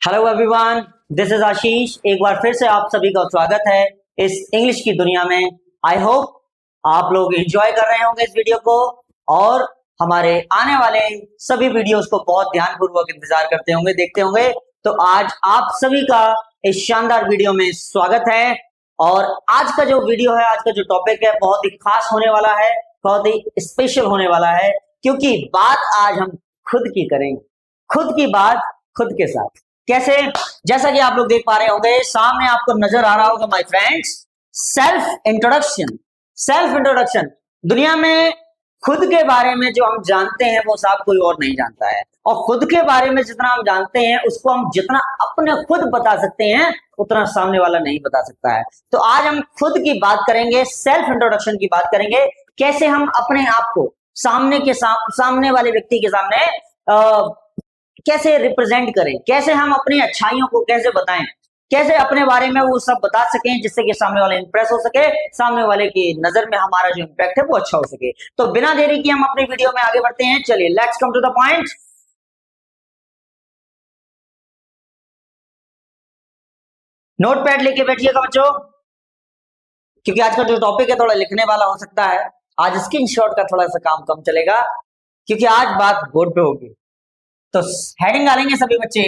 Hello everyone, this is आशीष। एक बार फिर से आप सभी का स्वागत है इस इंग्लिश की दुनिया में। आई होप आप लोग एंजॉय कर रहे होंगे इस वीडियो को और हमारे आने वाले सभी वीडियोस को बहुत ध्यानपूर्वक इंतजार करते होंगे, देखते होंगे। तो आज आप सभी का इस शानदार वीडियो में स्वागत है। और आज का जो वीडियो है, आज का जो टॉपिक है, बहुत ही खास होने वाला है, बहुत ही स्पेशल होने वाला है, क्योंकि बात आज हम खुद की करेंगे। खुद की बात खुद के साथ कैसे? जैसा कि आप लोग देख पा रहे होंगे, सामने आपको नजर आ रहा होगा my friends, self introduction. Self introduction, दुनिया में खुद के बारे में जो हम जानते हैं वो साहब कोई और नहीं जानता है। और खुद के बारे में जितना हम जानते हैं उसको हम जितना अपने खुद बता सकते हैं उतना सामने वाला नहीं बता सकता है। तो आज हम खुद की बात करेंगे, सेल्फ इंट्रोडक्शन की बात करेंगे, कैसे हम अपने आप को सामने वाले व्यक्ति के सामने कैसे रिप्रेजेंट करें, कैसे हम अपनी अच्छाइयों को कैसे बताएं, कैसे अपने बारे में वो सब बता सकें जिससे कि सामने वाले इंप्रेस हो सके, सामने वाले की नजर में हमारा जो इंपैक्ट है वो अच्छा हो सके। तो बिना देरी की हम अपनी वीडियो में आगे बढ़ते हैं। चलिए, let's come to the point. Notepad लेके बैठिएगा बच्चों, क्योंकि आज का जो टॉपिक है थोड़ा लिखने वाला हो सकता है। आज स्क्रीनशॉट का थोड़ा सा काम कम चलेगा, क्योंकि आज बात बोर्ड पे होगी। तो हेडिंग डालेंगे सभी बच्चे,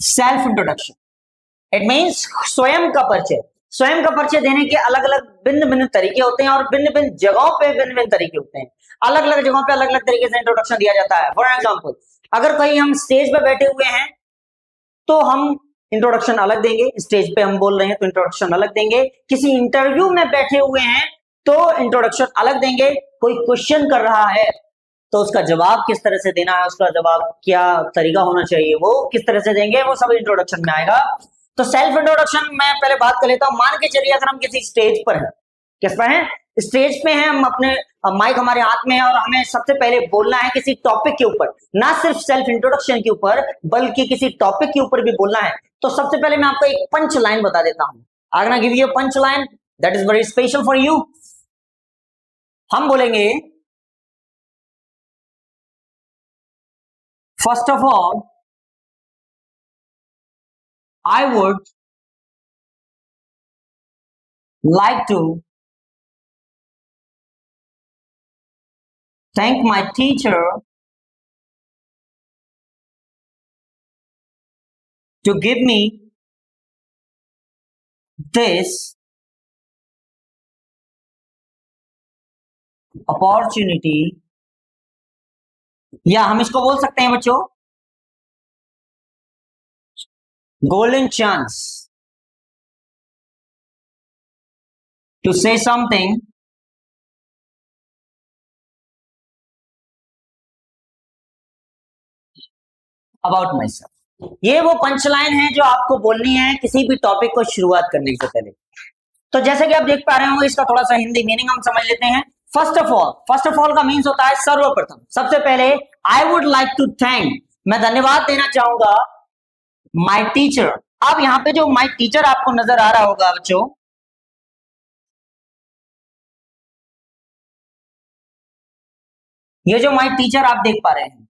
सेल्फ इंट्रोडक्शन। इट मींस स्वयं का परिचय। स्वयं का परिचय देने के अलग अलग भिन्न भिन्न तरीके होते हैं और भिन्न भिन्न जगहों पे भिन्न भिन्न तरीके होते हैं। अलग अलग जगहों पे अलग अलग तरीके से इंट्रोडक्शन दिया जाता है। फॉर एग्जाम्पल, अगर कहीं हम स्टेज पे बैठे हुए हैं तो हम इंट्रोडक्शन अलग देंगे, स्टेज पे हम बोल रहे हैं तो इंट्रोडक्शन अलग देंगे। किसी इंटरव्यू में बैठे हुए हैं तो इंट्रोडक्शन अलग देंगे। कोई क्वेश्चन कर रहा है तो उसका जवाब किस तरह से देना है, उसका जवाब क्या तरीका होना चाहिए, वो किस तरह से देंगे, वो सब इंट्रोडक्शन में आएगा। तो सेल्फ इंट्रोडक्शन मैं पहले बात कर लेता हूं। मान के चलिए अगर हम किसी स्टेज पर हैं, किस पर हैं? स्टेज पे हैं, हम अपने माइक हमारे हाथ में है और हमें सबसे पहले बोलना है किसी टॉपिक के ऊपर, ना सिर्फ सेल्फ इंट्रोडक्शन के ऊपर बल्कि किसी टॉपिक के ऊपर भी बोलना है। तो सबसे पहले मैं आपको एक पंच लाइन बता देता हूं। आगे ना give you punch line that is very special for you. हम बोलेंगे, first of all, I would like to thank my teacher to give me this opportunity, या हम इसको बोल सकते हैं बच्चों golden chance to say something about myself। ये वो पंचलाइन है जो आपको बोलनी है किसी भी टॉपिक को शुरुआत करने से पहले। तो जैसे कि आप देख पा रहे होंगे, इसका थोड़ा सा हिंदी मीनिंग हम समझ लेते हैं। फर्स्ट ऑफ ऑल का मीन्स होता है सर्वप्रथम, सबसे पहले। I would like to thank, मैं धन्यवाद देना चाहूंगा माय टीचर। अब यहां पे जो माय टीचर आपको नजर आ रहा होगा बच्चों, ये जो माय टीचर आप देख पा रहे हैं,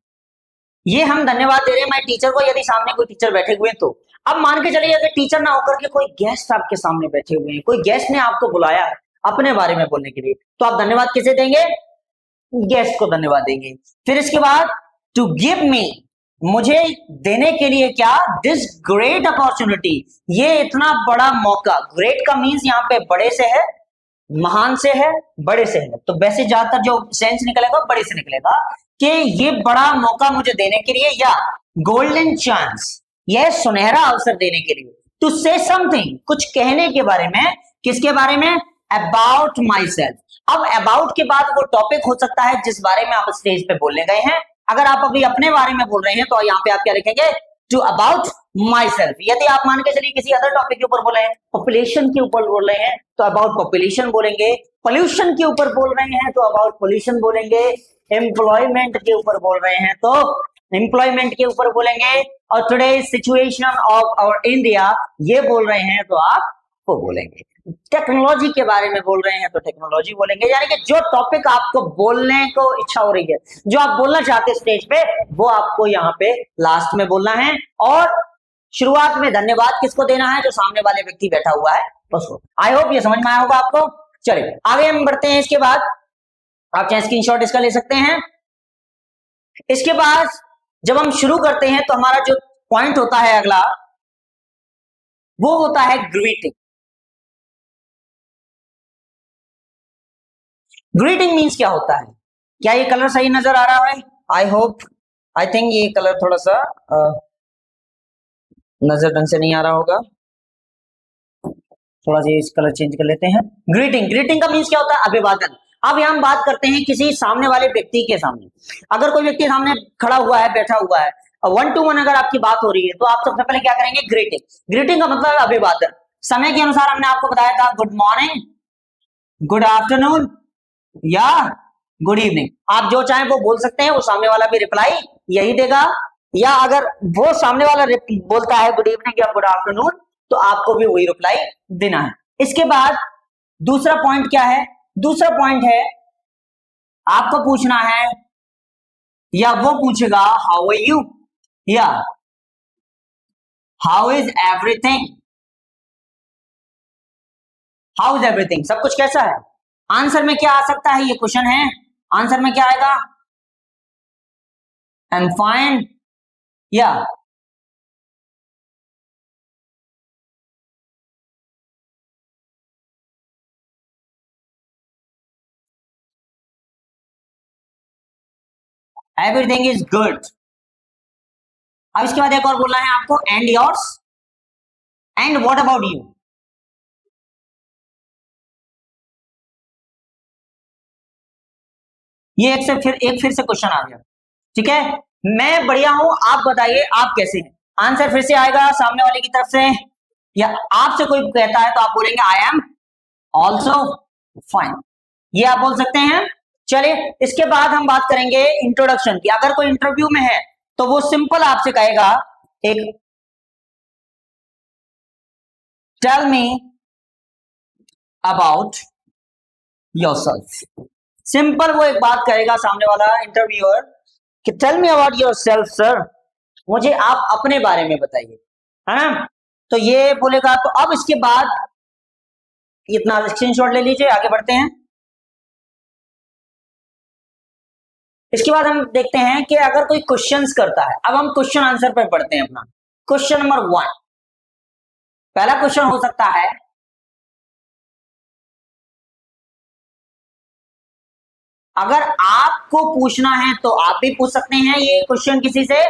ये हम धन्यवाद दे रहे हैं माय टीचर को, यदि सामने कोई टीचर बैठे हुए हैं तो। अब मान के चलिए अगर टीचर ना होकर के कोई गेस्ट आपके सामने बैठे हुए हैं, कोई गेस्ट ने आपको बुलाया है अपने बारे में बोलने के लिए, तो आप धन्यवाद किसे देंगे? गेस्ट को धन्यवाद देंगे। फिर इसके बाद टू गिव मी, मुझे देने के लिए क्या? दिस ग्रेट अपॉर्चुनिटी, ये इतना बड़ा मौका। ग्रेट का मीन्स यहाँ पे बड़े से है, महान से है, बड़े से है। तो वैसे ज्यादातर जो सेंस निकलेगा बड़े से निकलेगा कि ये बड़ा मौका मुझे देने के लिए, या गोल्डन चांस, यह सुनहरा अवसर देने के लिए। टू से समथिंग, कुछ कहने के बारे में। किसके बारे में? About my self. अब अबाउट के बाद वो टॉपिक हो सकता है जिस बारे में आप स्टेज पे बोलने गए हैं। अगर आप अभी अपने बारे में बोल रहे हैं तो यहाँ पे आप क्या लिखेंगे? To about myself. यदि आप मान के चलिए किसी अदर टॉपिक के ऊपर बोल रहे हैं, पॉपुलेशन के ऊपर बोल रहे हैं तो अबाउट पॉपुलेशन बोलेंगे। पोल्यूशन के ऊपर बोल रहे हैं तो अबाउट पोल्यूशन बोलेंगे। एम्प्लॉयमेंट के ऊपर बोल रहे हैं तो एम्प्लॉयमेंट के ऊपर बोलेंगे। और today situation of our India, ये बोल रहे हैं तो आप वो बोलेंगे। टेक्नोलॉजी के बारे में बोल रहे हैं तो टेक्नोलॉजी बोलेंगे, यानी कि जो टॉपिक आपको बोलने को इच्छा हो रही है, जो आप बोलना चाहते हैं स्टेज पे, वो आपको यहाँ पे लास्ट में बोलना है। और शुरुआत में धन्यवाद किसको देना है? जो सामने वाले व्यक्ति बैठा हुआ है उसको। आई होप ये समझ में आया होगा आपको। चलिए आगे हम बढ़ते हैं। इसके बाद आप चाहे स्क्रीनशॉट इसका ले सकते हैं। इसके बाद जब हम शुरू करते हैं तो हमारा जो पॉइंट होता है अगला, वो होता है ग्रीटिंग। ग्रीटिंग मीन्स क्या होता है? क्या ये कलर सही नजर आ रहा है? आई होप, आई थिंक ये कलर थोड़ा सा नजर ढंग से नहीं आ रहा होगा, थोड़ा सा इस कलर चेंज कर लेते हैं। ग्रीटिंग, ग्रीटिंग का मीन्स क्या होता है? अभिवादन। अब यहां हम बात करते हैं किसी सामने वाले व्यक्ति के सामने। अगर कोई व्यक्ति सामने खड़ा हुआ है, बैठा हुआ है, वन टू वन अगर आपकी बात हो रही है, तो आप सबसे पहले क्या करेंगे? ग्रीटिंग। ग्रीटिंग का मतलब है अभिवादन। समय के अनुसार हमने आपको बताया था गुड मॉर्निंग, गुड आफ्टरनून या गुड इवनिंग। आप जो चाहें वो बोल सकते हैं, वो सामने वाला भी रिप्लाई यही देगा। या अगर वो सामने वाला बोलता है गुड इवनिंग या गुड आफ्टरनून, तो आपको भी वही रिप्लाई देना है। इसके बाद दूसरा पॉइंट क्या है? दूसरा पॉइंट है आपको पूछना है, या वो पूछेगा हाउ आर यू, या how is everything, how is everything, सब कुछ कैसा है। आंसर में क्या आ सकता है? ये क्वेश्चन है, आंसर में क्या आएगा? आई एम फाइन या एवरीथिंग इज गुड। अब इसके बाद एक और बोलना है आपको, and yours, and what about you. ये एक फिर से क्वेश्चन आ गया, ठीक है। मैं बढ़िया हूं, आप बताइए आप कैसे हैं। आंसर फिर से आएगा सामने वाले की तरफ से, या आपसे कोई कहता है तो आप बोलेंगे आई एम ऑल्सो फाइन, ये आप बोल सकते हैं। चलिए इसके बाद हम बात करेंगे इंट्रोडक्शन की। अगर कोई इंटरव्यू में है तो वो सिंपल आपसे कहेगा एक tell me about yourself. Simple वो एक बात कहेगा सामने वाला इंटरव्यूअर कि tell me about yourself sir, मुझे आप अपने बारे में बताइए, है ना। तो ये बोलेगा। तो अब इसके बाद इतना स्क्रीनशॉट ले लीजिए, आगे बढ़ते हैं। इसके बाद हम देखते हैं कि अगर कोई क्वेश्चंस करता है, अब हम क्वेश्चन आंसर पर पढ़ते हैं अपना। क्वेश्चन नंबर 1, पहला क्वेश्चन हो सकता है अगर आपको पूछना है तो आप भी पूछ सकते हैं ये क्वेश्चन किसी से,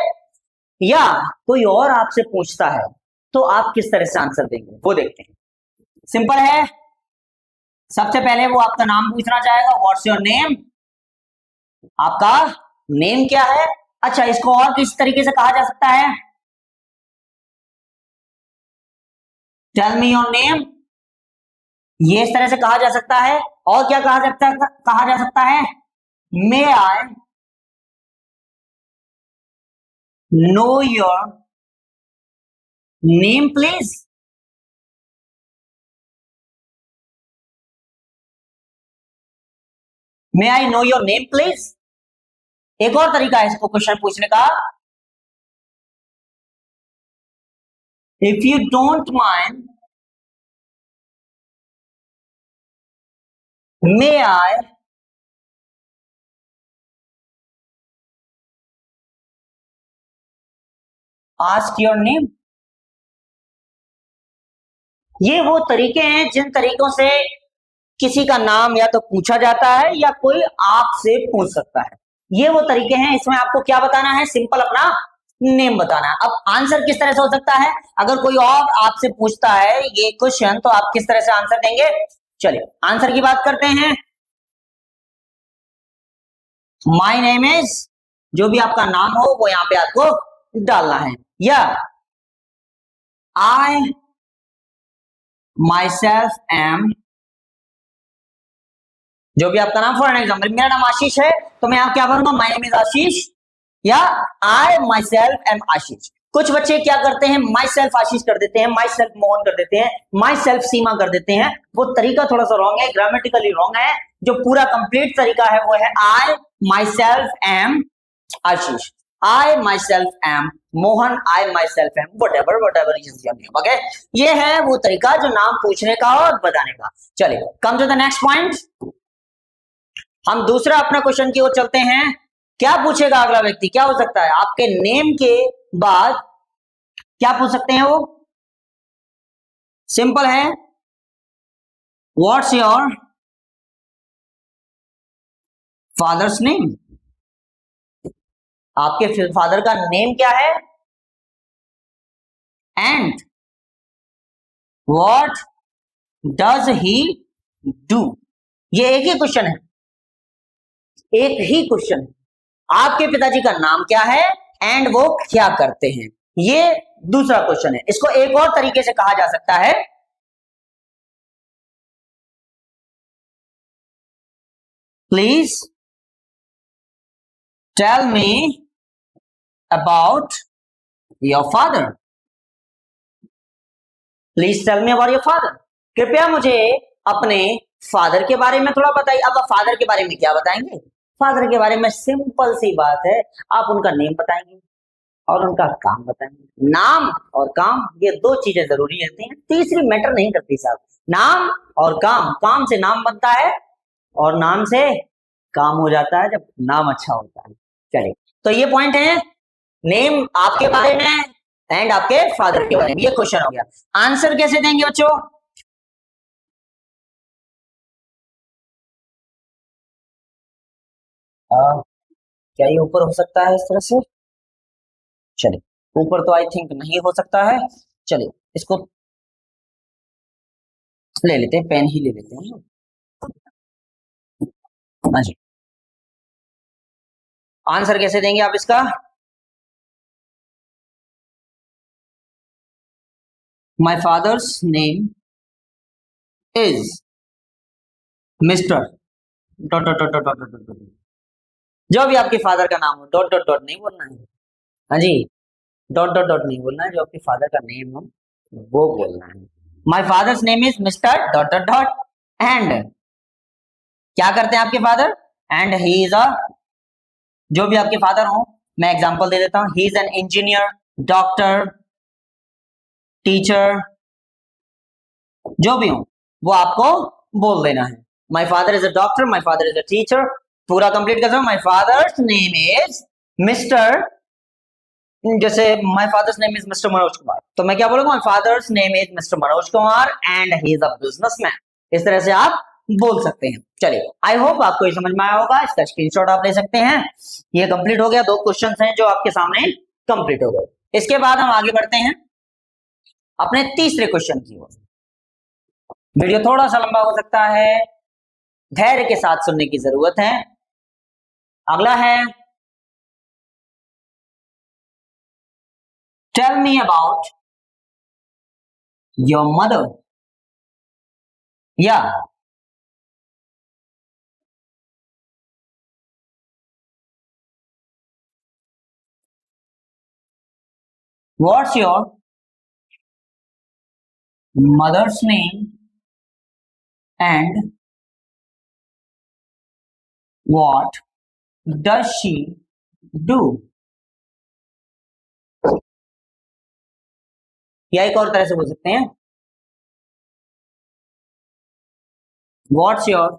या कोई और आपसे पूछता है तो आप किस तरह से आंसर देंगे वो देखते हैं। सिंपल है, सबसे पहले वो आपका नाम पूछना चाहेगा, व्हाट्स योर नेम, आपका नेम क्या है। अच्छा, इसको और किस तरीके से कहा जा सकता है? टेल मी योर नेम, ये इस तरह से कहा जा सकता है। और क्या कहा जा सकता है? May I know your name please, may I know your name please. एक और तरीका है इसको क्वेश्चन पूछने का, if you don't mind may I ask your name. ये वो तरीके हैं जिन तरीकों से किसी का नाम या तो पूछा जाता है या कोई आपसे पूछ सकता है। ये वो तरीके हैं, इसमें आपको क्या बताना है? सिंपल अपना नेम बताना है। अब आंसर किस तरह से हो सकता है? अगर कोई और आपसे पूछता है ये क्वेश्चन, तो आप किस तरह से आंसर देंगे? चलिए आंसर की बात करते हैं। माई नेम इज, जो भी आपका नाम हो वो यहां पे आपको डालना है, या आई माई सेल्फ एम, जो भी आपका नाम। फॉर एग्जाम्पल मेरा नाम आशीष है, तो मैं यहां क्या करूंगा? माई नेम इज आशीष, या आई माई सेल्फ एम आशीष। कुछ बच्चे क्या करते हैं, माई सेल्फ आशीष कर देते हैं, माई सेल्फ मोहन कर देते हैं, माई सेल्फ सीमा कर देते हैं। वो तरीका थोड़ा सा रॉन्ग है, ग्रामेटिकली रॉन्ग है। जो पूरा कंप्लीट तरीका है वो है I myself am Ashish, I myself am Mohan, I myself am whatever is your name, okay? ये है वो तरीका जो नाम पूछने का और बताने का। चलिए come to the next point, हम दूसरा अपना क्वेश्चन की ओर चलते हैं। क्या पूछेगा अगला व्यक्ति, क्या हो सकता है आपके नेम के बाद क्या पूछ सकते हैं वो? सिंपल है, व्हाट्स योर फादर्स नेम, आपके फादर का नेम क्या है, and what does he do. ये एक ही क्वेश्चन है, एक ही क्वेश्चन है। आपके पिताजी का नाम क्या है एंड वो क्या करते हैं, ये दूसरा क्वेश्चन है। इसको एक और तरीके से कहा जा सकता है, please tell me about your father, please tell me about your father, कृपया मुझे अपने फादर के बारे में थोड़ा बताइए। अब आप फादर के बारे में क्या बताएंगे? फादर के बारे में सिंपल सी बात है, आप उनका नेम बताएंगे और उनका काम बताएंगे। नाम और काम ये दो चीजें जरूरी रहती हैं, तीसरी मैटर नहीं करती साहब। नाम और काम, काम से नाम बनता है और नाम से काम हो जाता है जब नाम अच्छा होता है। चलिए तो ये पॉइंट है, नेम आपके बारे में एंड आपके फादर के बारे में, ये क्वेश्चन हो गया। आंसर कैसे देंगे बच्चों? क्या ये ऊपर हो सकता है इस तरह से? चलिए ऊपर तो आई थिंक नहीं हो सकता है, चलिए इसको ले लेते हैं, पेन ही ले लेते हैं। हाँ जी, आंसर कैसे देंगे आप इसका? माई father's name is mister dot dot dot dot dot dot, जो भी आपके फादर का नाम हो, डॉट डॉट डॉट नहीं बोलना है। हाँ जी, डॉट डॉट डॉट नहीं बोलना है, जो आपके फादर का नेम हो वो बोलना है। माई father's name is mister dot dot dot, and क्या करते हैं आपके फादर? एंड ही इज अ, जो भी आपके फादर हो, मैं एग्जांपल दे देता हूं, he is an engineer, doctor, teacher, जो भी हो वो आपको बोल देना है। My father is a doctor, my father is a teacher, पूरा कंप्लीट कर दो। My father's name is mister, जैसे my father's name is mister Manoj Kumar, तो मैं क्या बोलूंगा? My father's name is mister Manoj Kumar and he is a businessman. इस तरह से आप बोल सकते हैं। चलिए आई होप आपको ये समझ में आया होगा, इसका स्क्रीनशॉट आप ले सकते हैं। ये कंप्लीट हो गया, दो क्वेश्चंस हैं जो आपके सामने कंप्लीट हो गए। इसके बाद हम आगे बढ़ते हैं अपने तीसरे क्वेश्चन की ओर। वीडियो थोड़ा सा लंबा हो सकता है, धैर्य के साथ सुनने की जरूरत है। अगला है, tell me about your mother, या what's your mother's name and what does she do, या एक और तरह से बोल सकते हैं, what's your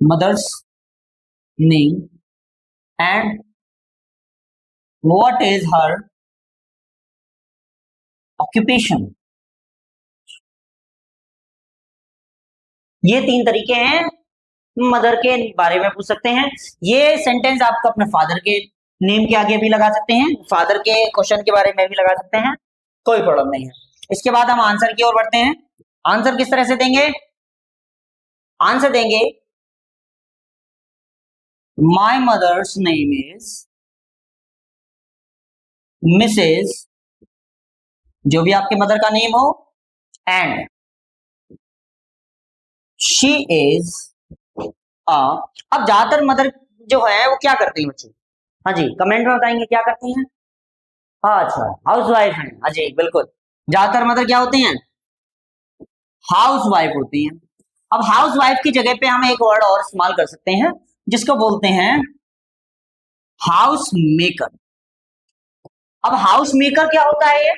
mother's name and what is her occupation. ये तीन तरीके हैं, मदर के बारे में पूछ सकते हैं। ये सेंटेंस आपको अपने फादर के नेम के आगे भी लगा सकते हैं, फादर के क्वेश्चन के बारे में भी लगा सकते हैं, कोई प्रॉब्लम नहीं है। इसके बाद हम आंसर की ओर बढ़ते हैं। आंसर किस तरह से देंगे? आंसर देंगे, my mother's name is Mrs, जो भी आपके मदर का नेम हो, एंड शी इज अब ज्यादातर मदर जो है वो क्या करती है बच्चों? हाँ जी, कमेंट में बताएंगे क्या करती हैं। अच्छा, हाउस वाइफ है। हाँ जी बिल्कुल, ज्यादातर मदर क्या होती हैं, हाउस वाइफ होती हैं। अब हाउस वाइफ की जगह पे हम एक वर्ड और इस्तेमाल कर सकते हैं जिसको बोलते हैं हाउस मेकर। अब हाउस मेकर क्या होता है, ये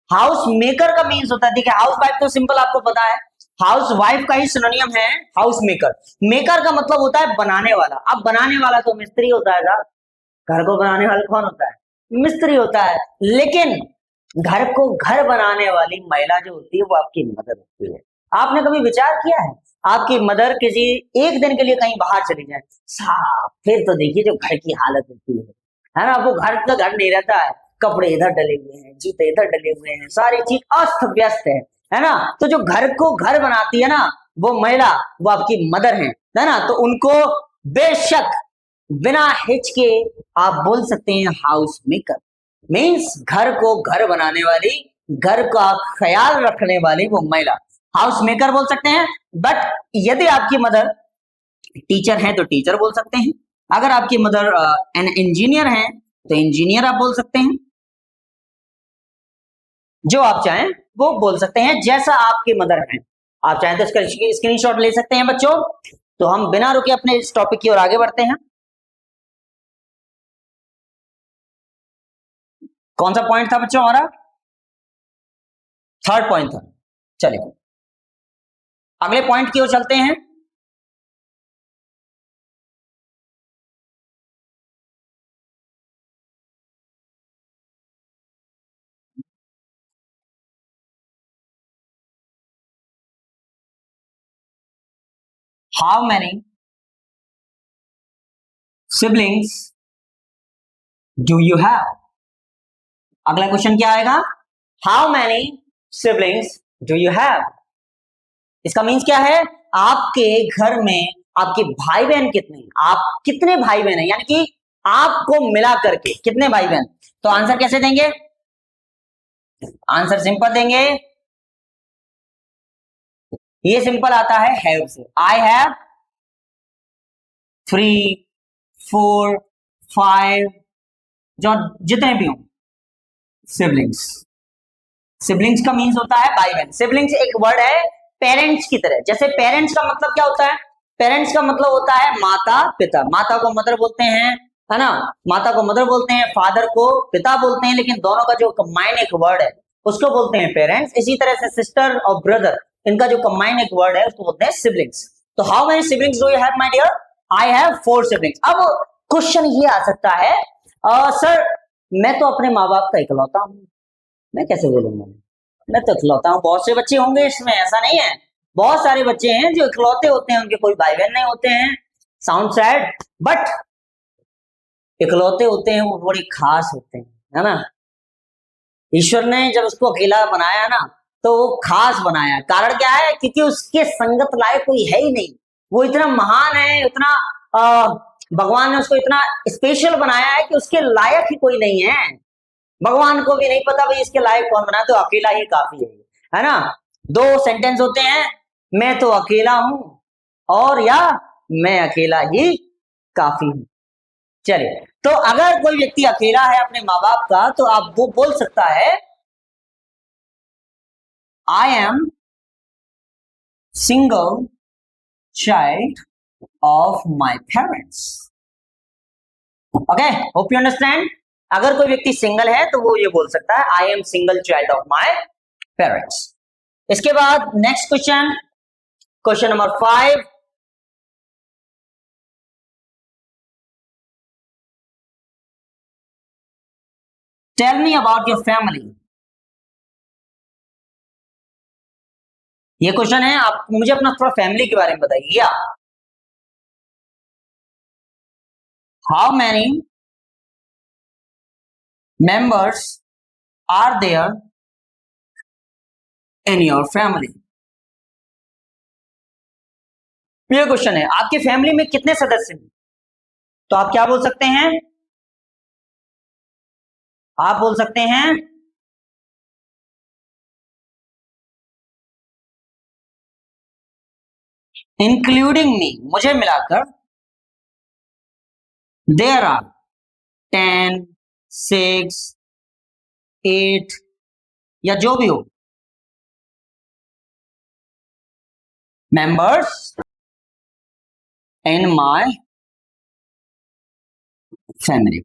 हाउस मेकर का मीन्स होता है, देखिए हाउस वाइफ तो सिंपल आपको पता है, हाउस वाइफ का ही सिनोनियम है हाउस मेकर। मेकर का मतलब होता है बनाने वाला। अब बनाने वाला तो मिस्त्री होता है साहब, घर को बनाने वाला कौन होता है, मिस्त्री होता है। लेकिन घर को घर बनाने वाली महिला जो होती है वो आपकी मदर होती है। आपने कभी विचार किया है, आपकी मदर किसी एक दिन के लिए कहीं बाहर चली जाए साहब, फिर तो देखिए जो घर की हालत होती है ना, वो घर का घर नहीं रहता है, कपड़े इधर डले हुए हैं, जूते इधर डले हुए हैं, सारी चीज अस्त व्यस्त है ना। तो जो घर को घर बनाती है ना वो महिला, वो आपकी मदर है ना। तो उनको बेशक बिना हिचके आप बोल सकते हैं हाउस मेकर। मीन्स घर को घर बनाने वाली, घर का ख्याल रखने वाली वो महिला, हाउस मेकर बोल सकते हैं। बट यदि आपकी मदर टीचर है तो टीचर बोल सकते हैं, अगर आपकी मदर एन इंजीनियर है तो इंजीनियर आप बोल सकते हैं, जो आप चाहें वो बोल सकते हैं, जैसा आपकी मदर है। आप चाहें तो इसका स्क्रीनशॉट ले सकते हैं बच्चों। तो हम बिना रुके अपने इस टॉपिक की ओर आगे बढ़ते हैं। कौन सा पॉइंट था बच्चों हमारा, थर्ड पॉइंट था। चलिए अगले पॉइंट की ओर चलते हैं। How many siblings do you have. अगला क्वेश्चन क्या आएगा, how many siblings do you have. इसका मीन्स क्या है, आपके घर में आपके भाई बहन कितने हैं, आप कितने भाई बहन हैं, यानी कि आपको मिला करके कितने भाई बहन। तो आंसर कैसे देंगे, आंसर सिंपल देंगे, ये सिंपल आता है हैव से। आई हैव 3 4 5, जो जितने भी हों सिबलिंग्स। सिबलिंग्स का मीन्स होता है भाई बहन। सिबलिंग्स एक वर्ड है पेरेंट्स की तरह, जैसे पेरेंट्स का मतलब क्या होता है, पेरेंट्स का मतलब होता है माता पिता। माता को मदर बोलते हैं, है ना, माता को मदर बोलते हैं, फादर को पिता बोलते हैं, लेकिन दोनों का जो कंबाइन एक वर्ड है उसको बोलते हैं पेरेंट्स। इसी तरह से सिस्टर और ब्रदर, इनका जो कंबाइन एक वर्ड है उसको बोलते हैं सिबलिंग्स। तो how many siblings do you have my dear, I have 4 siblings. अब क्वेश्चन ये आ सकता है, सर मैं तो अपने माँ बाप का इकलौता हूँ, मैं कैसे बोलूंगा, मैं तो इकलौता हूँ, बहुत से बच्चे होंगे इसमें, ऐसा नहीं है, बहुत सारे बच्चे हैं जो इकलौते होते हैं, उनके कोई भाई बहन नहीं होते हैं। साउंड सैड, बट इकलौते होते हैं वो बड़ी खास होते हैं, है ना। ईश्वर ने जब उसको अकेला बनाया ना तो वो खास बनाया, कारण क्या है, क्योंकि उसके संगत लायक कोई है ही नहीं, वो इतना महान है, इतना भगवान ने उसको इतना स्पेशल बनाया है कि उसके लायक ही कोई नहीं है। भगवान को भी नहीं पता भाई इसके लायक कौन बना, तो अकेला ही काफी है ना। 2 सेंटेंस होते हैं, मैं तो अकेला हूं और या मैं अकेला ही काफी हूं। चलिए, तो अगर कोई व्यक्ति अकेला है अपने माँ बाप का तो आप वो बोल सकता है I am single child of my parents. Okay, hope you understand. अगर कोई व्यक्ति सिंगल है तो वो ये बोल सकता है I am single child of my parents. इसके बाद next question, question number 5, tell me about your family. ये क्वेश्चन है, आप मुझे अपना थोड़ा फैमिली के बारे में बताइए। How many members are there in your family. ये क्वेश्चन है, आपके फैमिली में कितने सदस्य हैं। तो आप क्या बोल सकते हैं, आप बोल सकते हैं इंक्लूडिंग मी, मुझे मिलाकर देयर आर 10, 6, 8 या जो भी हो मेंबर्स इन माय फैमिली।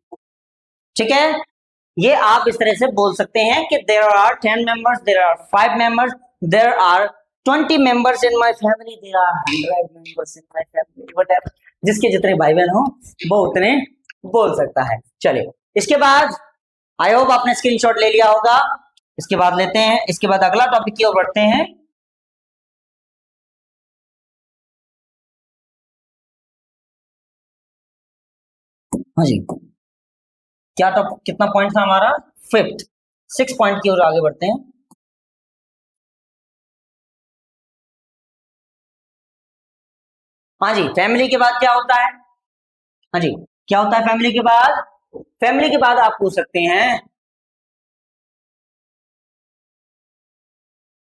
ठीक है, ये आप इस तरह से बोल सकते हैं कि there are 10 members, there are 5 members, there are 20 members in my family, there are 100 members in my family, whatever, जिसके जितने भाई बहन हो वो उतने बोल सकता है। चलिए, इसके बाद आई होप आपने स्क्रीनशॉट ले लिया होगा। इसके बाद लेते हैं, इसके बाद अगला टॉपिक की ओर बढ़ते हैं। हाँ जी, क्या टॉपिक, कितना पॉइंट था हमारा? 5th, 6 पॉइंट की ओर आगे बढ़ते हैं। हाँ जी, फैमिली के बाद क्या होता है? हाँ जी, क्या होता है फैमिली के बाद? फैमिली के बाद आप पूछ सकते हैं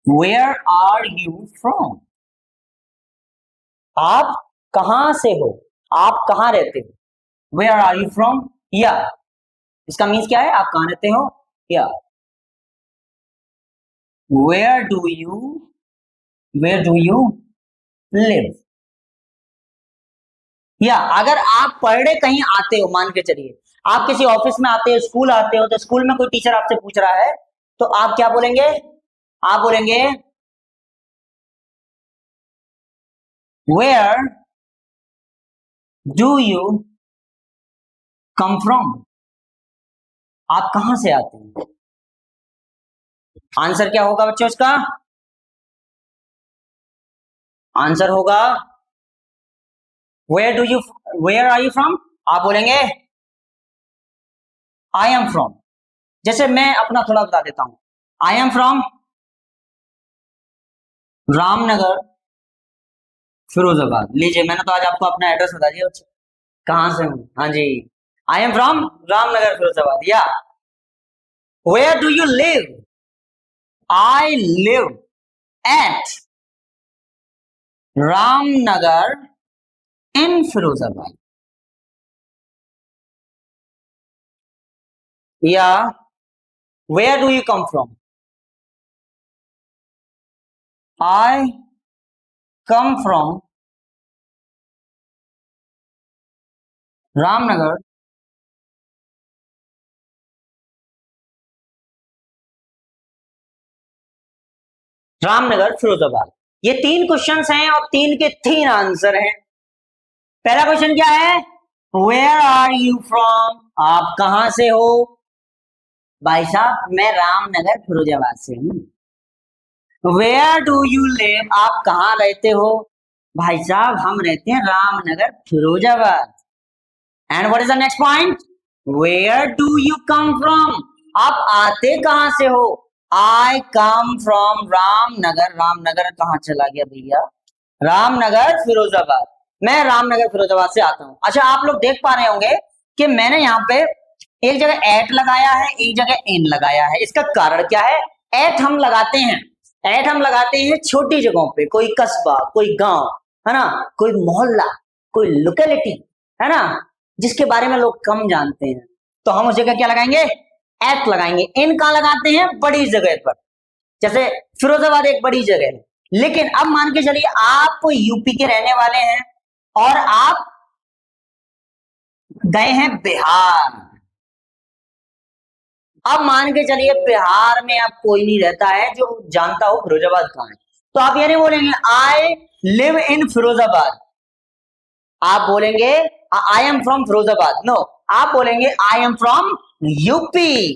वेयर आर यू फ्रॉम, आप कहां से हो, आप कहां रहते हो। वेयर आर यू फ्रॉम, या इसका मीन्स क्या है, आप कहां रहते हो, या वेयर डू यू लिव। या अगर आप पर डे कहीं आते हो, मान के चलिए आप किसी ऑफिस में आते हो, स्कूल आते हो, तो स्कूल में कोई टीचर आपसे पूछ रहा है तो आप क्या बोलेंगे? आप बोलेंगे where do you come from, आप कहां से आते हैं। आंसर क्या होगा बच्चों इसका? आंसर होगा वेयर आर यू फ्रॉम, आप बोलेंगे आई एम फ्रॉम। जैसे मैं अपना थोड़ा बता देता हूं, आई एम फ्रॉम रामनगर फिरोजाबाद। लीजिए, मैंने तो आज आपको अपना एड्रेस बता दिया कहां से हूं। हाँ जी, I am from Ramnagar Firozabad. या where do you live, I live at Ramnagar in Firozabad. या where do you come from, I come from Ramnagar Firozabad. ये 3 क्वेश्चंस हैं और 3 के 3 आंसर हैं। पहला क्वेश्चन क्या है? वेयर आर यू फ्रॉम, आप कहां से हो। भाई साहब, मैं रामनगर फिरोजाबाद से हूं। वेयर डू यू लिव, आप कहां रहते हो। भाई साहब, हम रहते हैं Ramnagar Firozabad. And what is the next point? Where do you come from, आप आते कहां से हो। I come from Ramnagar, Ramnagar कहां चला गया भैया, रामनगर फिरोजाबाद, मैं रामनगर फिरोजाबाद से आता हूं। अच्छा, आप लोग देख पा रहे होंगे कि मैंने यहाँ पे एक जगह एट लगाया है, एक जगह इन लगाया है। इसका कारण क्या है? एट हम लगाते हैं छोटी जगहों पे, कोई कस्बा, कोई गांव, है ना, कोई मोहल्ला, कोई लोकेलिटी, है ना, जिसके बारे में लोग कम जानते हैं, तो हम उस जगह क्या लगाएंगे? एट लगाएंगे। इन कहां लगाते हैं? बड़ी जगह पर। जैसे फिरोजाबाद एक बड़ी जगह है, लेकिन अब मान के चलिए आप यूपी के रहने वाले हैं और आप गए हैं बिहार। अब मान के चलिए बिहार में अब कोई नहीं रहता है जो जानता हो फिरोजाबाद कहां है, तो आप ये नहीं बोलेंगे आई लिव इन फिरोजाबाद, आप बोलेंगे I am from Firozabad. No, आप बोलेंगे आई एम फ्रॉम यूपी।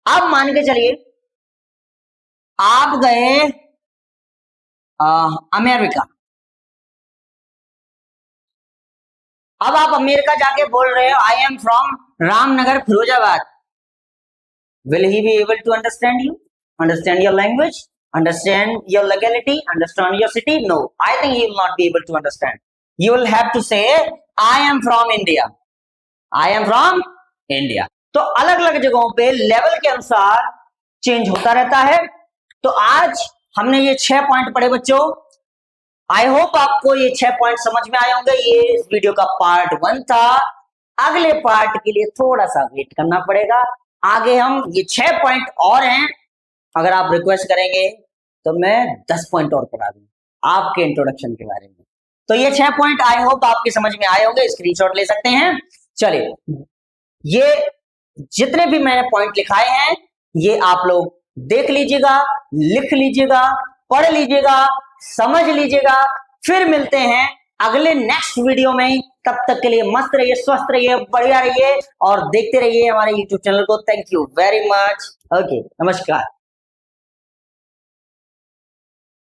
अब मान के चलिए आप गए अमेरिका। अब आप अमेरिका जाके बोल रहे हो आई am from Ramnagar Firozabad. Will he be able to understand you? Understand your language? Understand your legality? Understand your city? No, I think he will not be able to understand. You will have to say, I am from India. I am from India. तो अलग अलग जगहों पे level के अनुसार change होता रहता है। तो आज हमने ये 6 पॉइंट पढ़े बच्चों। आई होप आपको ये 6 पॉइंट समझ में आए होंगे। ये इस वीडियो का पार्ट 1 था। अगले पार्ट के लिए थोड़ा सा वेट करना पड़ेगा। आगे हम ये 6 पॉइंट और हैं, अगर आप रिक्वेस्ट करेंगे तो मैं 10 पॉइंट और करा दूंगा आपके इंट्रोडक्शन के बारे में। तो ये 6 पॉइंट आई होप आपके समझ में आए होंगे, स्क्रीनशॉट ले सकते हैं। चलिए, ये जितने भी मैंने पॉइंट लिखाए हैं ये आप लोग देख लीजिएगा, लिख लीजिएगा, पढ़ लीजिएगा, समझ लीजिएगा। फिर मिलते हैं अगले नेक्स्ट वीडियो में। तब तक के लिए मस्त रहिए, स्वस्थ रहिए, बढ़िया रहिए और देखते रहिए हमारे YouTube चैनल को। Thank you very much. Okay, नमस्कार।